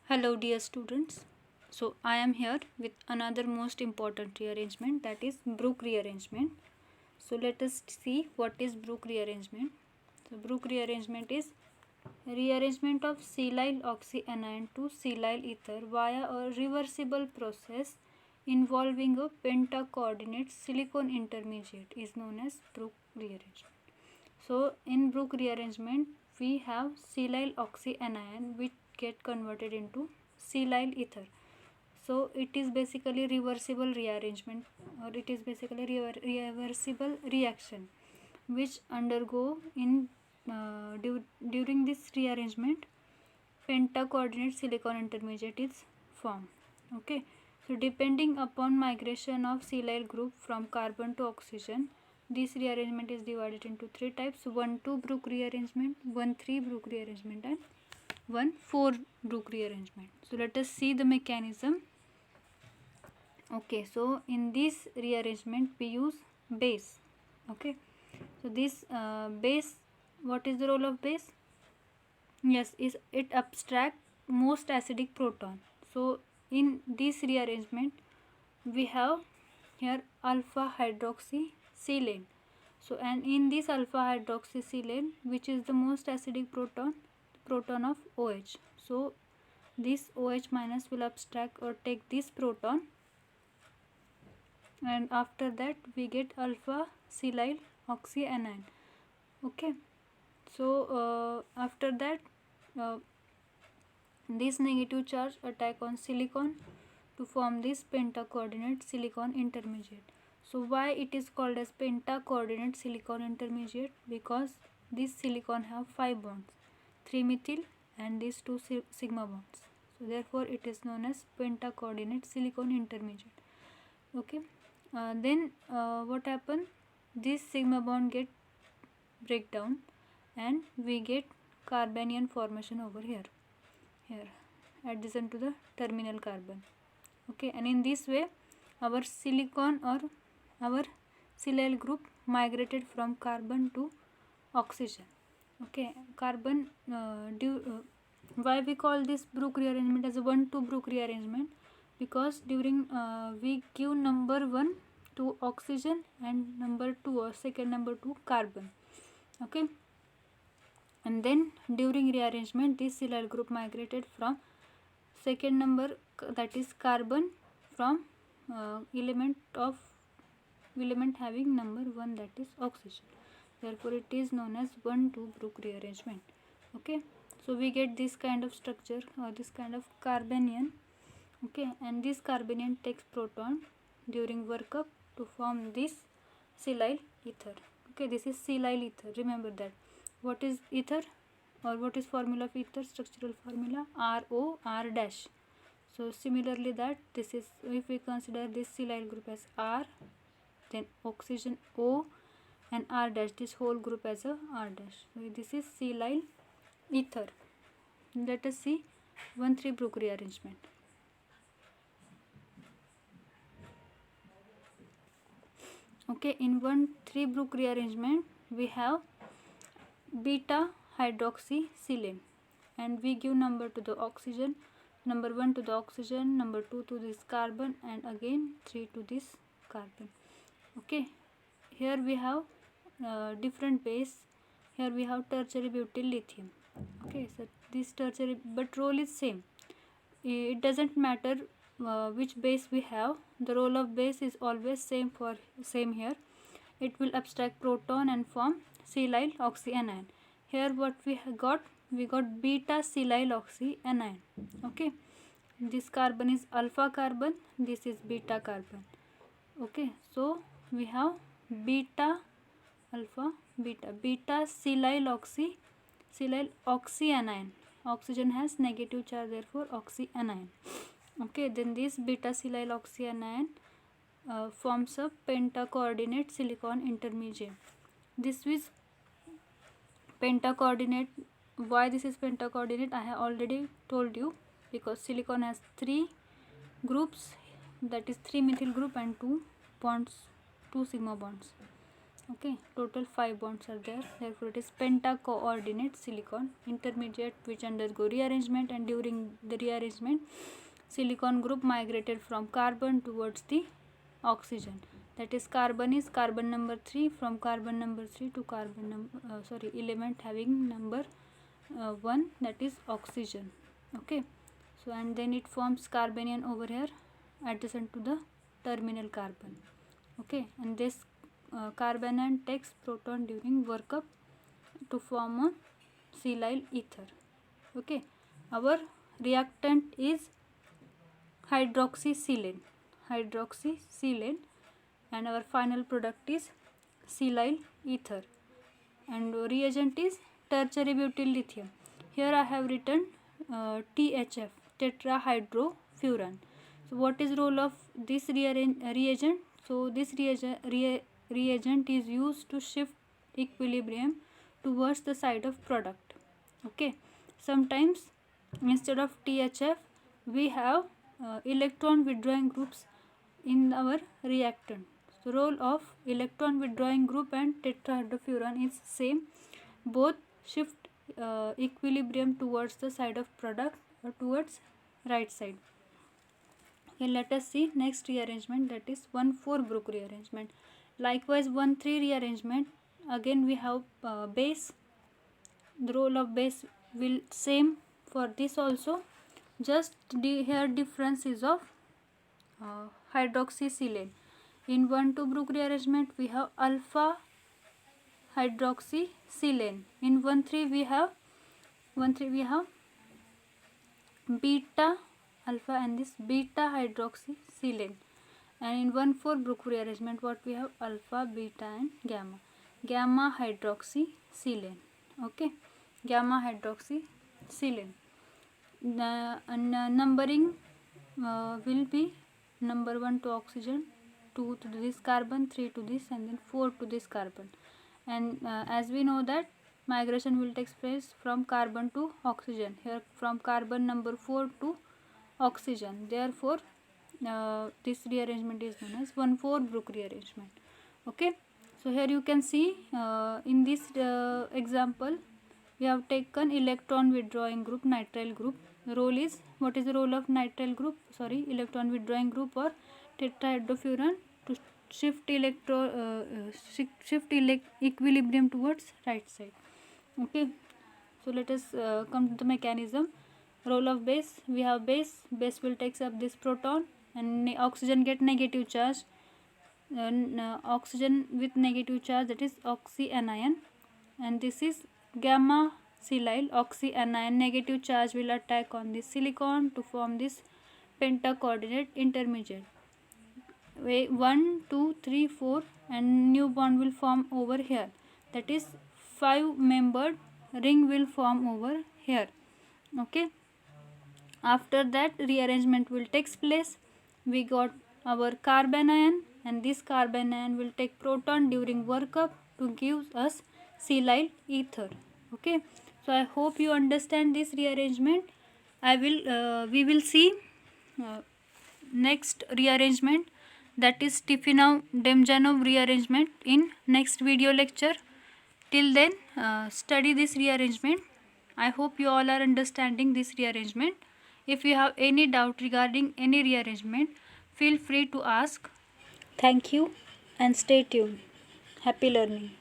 Hello dear students. So I am here with another most important rearrangement, that is Brook rearrangement. So let us see what is Brook rearrangement. So Brook rearrangement is rearrangement of silyl oxyanion to silyl ether via a reversible process involving a pentacoordinate silicon intermediate is known as Brook rearrangement. So in Brook rearrangement we have silyl oxyanion which get converted into silyl ether. So it is basically reversible rearrangement, or it is basically reversible reaction which undergo in during this rearrangement pentacoordinate silicon intermediate is formed. Okay, so depending upon migration of silyl group from carbon to oxygen, this rearrangement is divided into three types: 1,2 Brook rearrangement, 1,3 Brook rearrangement, and 1,4 Brook rearrangement. So let us see the mechanism. Okay, so in this rearrangement we use base. Okay, so this base, what is the role of base? Yes, is it abstract most acidic proton. So in this rearrangement we have here alpha hydroxysilane. So and in this alpha hydroxysilane, which is the most acidic proton, proton of OH. So this OH minus will abstract or take this proton, and after that we get alpha silyl oxyanion. Okay, so after that uh, this negative charge attack on silicon to form this pentacoordinate silicon intermediate. So why it is called as pentacoordinate silicon intermediate? Because this silicon have 5 bonds, 3 methyl and these 2 sigma bonds. So therefore it is known as pentacoordinate silicon intermediate. Okay, then what happen? This sigma bond get break down and we get carbanion formation over here adjacent to the terminal carbon. Okay, and in this way our silicon or our silyl group migrated from carbon to oxygen. Okay, carbon why we call this Brook rearrangement as a 1,2 Brook rearrangement? Because during we give number 1 to oxygen and number 2 or second number to carbon. Okay, and then during rearrangement this silyl group migrated from second number, that is carbon, from element having number 1, that is oxygen. Therefore it is known as 1,2 Brook rearrangement. Okay, so we get this kind of structure or this kind of carbanion. Okay, and this carbanion takes proton during workup to form this silyl ether. Okay, this is silyl ether, remember that. What is ether, or what is formula of ether? Structural formula ROR dash. So similarly that this is, if we consider this silyl group as R, then oxygen O, and R dash, this whole group as a R dash. So this is silyl ether. Let us see 1,3 Brook rearrangement. Okay, in 1,3 Brook rearrangement we have beta hydroxysilane, and we give number to the oxygen, number 1 to the oxygen, number 2 to this carbon, and again 3 to this carbon. Okay, here we have different base. Here we have tertiary butyl lithium. Okay, so this tertiary, but role is same. It doesn't matter which base we have, the role of base is always same here. It will abstract proton and form silyl oxyanion. Here what we got beta silyl oxyanion. Okay, this carbon is alpha carbon, this is beta carbon. Okay, so we have beta alpha beta silyl oxyanion. Oxygen has negative charge, therefore oxyanion. Okay, then this beta silyl oxyanion forms a pentacoordinate silicon intermediate. This is pentacoordinate. Why this is pentacoordinate? I have already told you, because silicon has 3 groups, that is 3 methyl group and 2 bonds, 2 sigma bonds. Okay, total 5 bonds are there. Therefore, it is penta-coordinate silicon intermediate which undergo rearrangement, and during the rearrangement, silicon group migrated from carbon towards the oxygen. That is, carbon is carbon number 3, from carbon number 3 to carbon element having number 1, that is oxygen. Okay, so and then it forms carbanion over here adjacent to the terminal carbon. Okay, and this carbanion takes proton during workup to form a silyl ether. Okay, our reactant is hydroxysilane, and our final product is silyl ether, and reagent is tertiary butyl lithium. Here I have written THF, tetrahydrofuran. So what is role of this reagent? So this reagent is used to shift equilibrium towards the side of product. Okay, sometimes instead of THF we have electron withdrawing groups in our reactant. So role of electron withdrawing group and tetrahydrofuran is same. Both shift equilibrium towards the side of product or towards right side. Okay, let us see next rearrangement, that is 1,4 Brook rearrangement. Likewise 1,3 rearrangement, again we have base. The role of base will same for this also, just here difference is of hydroxysilane. In 1,2 Brook rearrangement we have alpha hydroxysilane. In 1,3 we have beta alpha and this beta hydroxysilane. And in 1,4 Brook rearrangement what we have alpha, beta and gamma hydroxysilane. Okay, gamma hydroxysilane. The numbering will be number 1 to oxygen, 2 to this carbon, 3 to this, and then 4 to this carbon. And as we know that migration will take place from carbon to oxygen, here from carbon number 4 to oxygen. Therefore this rearrangement is known as 1,4 Brook rearrangement. Okay, so here you can see in this example we have taken electron withdrawing group, nitrile group. The role is, what is the role of nitrile group, electron withdrawing group or tetrahydrofuran? To shift equilibrium towards right side. Okay, so let us come to the mechanism. Role of base, we have base will takes up this proton, and oxygen get negative charge, oxygen with negative charge, that is oxyanion, and this is gamma silyl oxyanion. Negative charge will attack on this silicon to form this pentacoordinate intermediate. 1, 2, 3, 4 and new bond will form over here, that is 5 membered ring will form over here. Okay, after that rearrangement will takes place. We got our carbanion, and this carbanion will take proton during workup to give us silyl ether. Okay, so I hope you understand this rearrangement. We will see next rearrangement, that is Tikhonov-Demjanov rearrangement, in next video lecture. Till then study this rearrangement. I hope you all are understanding this rearrangement. If you have any doubt regarding any rearrangement, feel free to ask. Thank you and stay tuned. Happy learning.